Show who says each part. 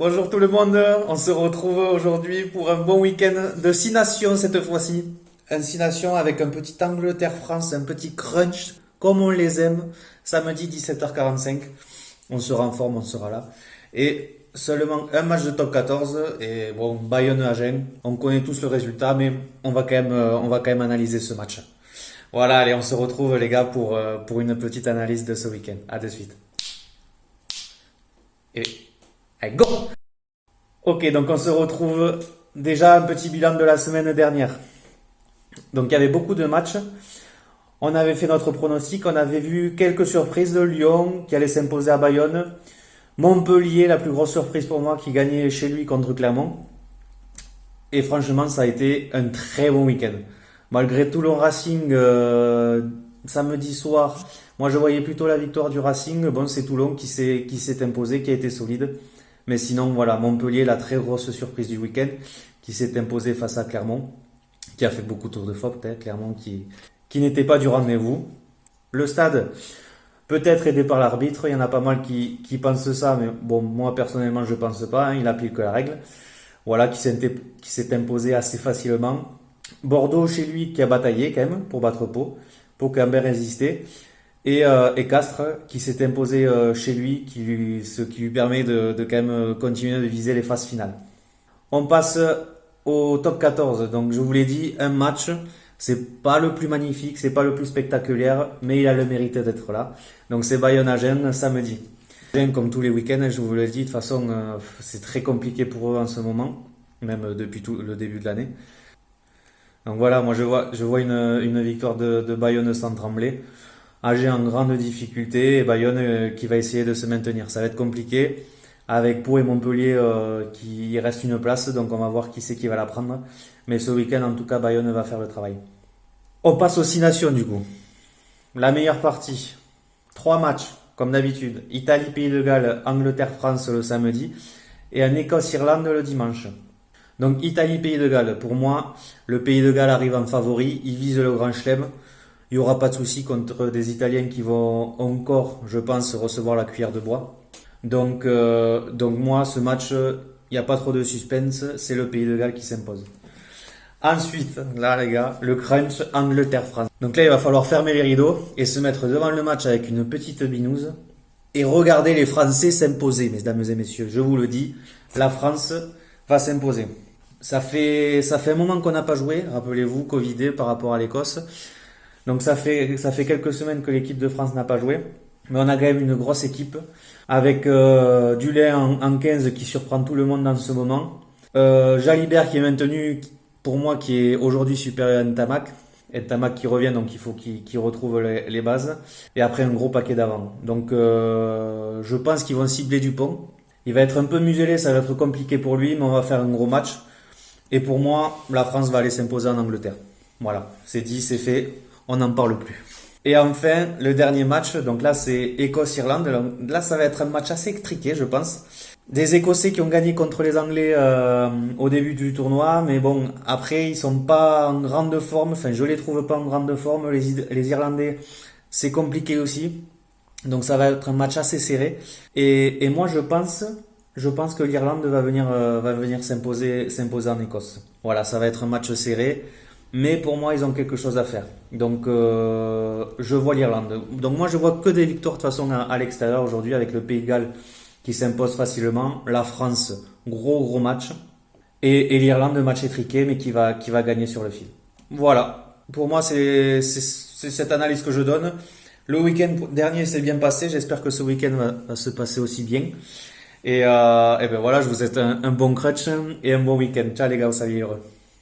Speaker 1: Bonjour tout le monde, on se retrouve aujourd'hui pour un bon week-end de 6 nations cette fois-ci. Un 6 nations avec un petit Angleterre-France, un petit crunch comme on les aime. Samedi 17h45, on sera en forme, on sera là. Et seulement un match de top 14 et bon, Bayonne-Agen. On connaît tous le résultat mais on va quand même analyser ce match. Voilà, allez, on se retrouve les gars pour une petite analyse de ce week-end. À de suite. Et allez, go! Ok, donc on se retrouve déjà un petit bilan de la semaine dernière. Donc il y avait beaucoup de matchs. On avait fait notre pronostic, on avait vu quelques surprises de Lyon qui allait s'imposer à Bayonne. Montpellier, la plus grosse surprise pour moi, qui gagnait chez lui contre Clermont. Et franchement, ça a été un très bon week-end. Malgré tout le Racing samedi soir, moi je voyais plutôt la victoire du Racing. Bon, c'est Toulon qui s'est imposé, qui a été solide. Mais sinon, voilà, Montpellier, la très grosse surprise du week-end, qui s'est imposé face à Clermont, qui a fait beaucoup de tours de faute, hein, Clermont qui n'était pas du rendez-vous. Le stade, peut-être aidé par l'arbitre, il y en a pas mal qui pensent ça, mais bon, moi personnellement, je pense pas, hein, il applique la règle. Voilà, qui s'est imposé assez facilement. Bordeaux, chez lui, qui a bataillé quand même pour battre Pau, Pau qui a bien résisté. Et Castres qui s'est imposé chez lui, ce qui lui permet de quand même continuer de viser les phases finales. On passe au top 14. Donc je vous l'ai dit, un match, c'est pas le plus magnifique, c'est pas le plus spectaculaire, mais il a le mérite d'être là. Donc c'est Bayonne-Agen samedi. Agen, comme tous les week-ends, je vous le dis, de toute façon c'est très compliqué pour eux en ce moment, même depuis tout le début de l'année. Donc voilà, moi je vois une victoire de Bayonne sans trembler. AG en grande difficulté et Bayonne qui va essayer de se maintenir. Ça va être compliqué avec Pau et Montpellier qui il reste une place, donc on va voir qui c'est qui va la prendre. Mais ce week-end, en tout cas, Bayonne va faire le travail. On passe aux 6 nations du coup. La meilleure partie. 3 matchs, comme d'habitude. Italie, Pays de Galles, Angleterre, France le samedi et un Écosse-Irlande le dimanche. Donc Italie, Pays de Galles, pour moi, le Pays de Galles arrive en favori, il vise le Grand Chelem. Il n'y aura pas de souci contre des Italiens qui vont encore, je pense, recevoir la cuillère de bois. Donc moi, ce match, il n'y a pas trop de suspense, c'est le Pays de Galles qui s'impose. Ensuite, là les gars, le crunch Angleterre-France. Donc là, il va falloir fermer les rideaux et se mettre devant le match avec une petite binouse et regarder les Français s'imposer, mesdames et messieurs. Je vous le dis, la France va s'imposer. Ça fait un moment qu'on n'a pas joué, rappelez-vous, Covidé par rapport à l'Écosse. Donc ça fait quelques semaines que l'équipe de France n'a pas joué. Mais on a quand même une grosse équipe avec Dulin en 15 qui surprend tout le monde en ce moment. Jalibert qui est maintenu, pour moi, qui est aujourd'hui supérieur à Ntamak. Ntamak qui revient, donc il faut qu'il retrouve les bases. Et après un gros paquet d'avant. Donc je pense qu'ils vont cibler Dupont. Il va être un peu muselé, ça va être compliqué pour lui, mais on va faire un gros match. Et pour moi, la France va aller s'imposer en Angleterre. Voilà, c'est dit, c'est fait. On n'en parle plus. Et enfin, le dernier match, donc là c'est Écosse-Irlande. Là ça va être un match assez étriqué, je pense. Des Écossais qui ont gagné contre les Anglais au début du tournoi, mais bon, après ils sont pas en grande forme, enfin je les trouve pas en grande forme. Les Irlandais, c'est compliqué aussi. Donc ça va être un match assez serré. Et moi je pense que l'Irlande va venir s'imposer en Écosse. Voilà, ça va être un match serré. Mais pour moi, ils ont quelque chose à faire. Donc, je vois l'Irlande. Donc, moi, je vois que des victoires de toute façon à l'extérieur aujourd'hui avec le Pays de Galles qui s'impose facilement. La France, gros match. Et l'Irlande, match étriqué, mais qui va gagner sur le fil. Voilà. Pour moi, c'est cette analyse que je donne. Le week-end dernier s'est bien passé. J'espère que ce week-end va se passer aussi bien. Et ben voilà, je vous souhaite un bon crutch et un bon week-end. Ciao les gars, salut heureux.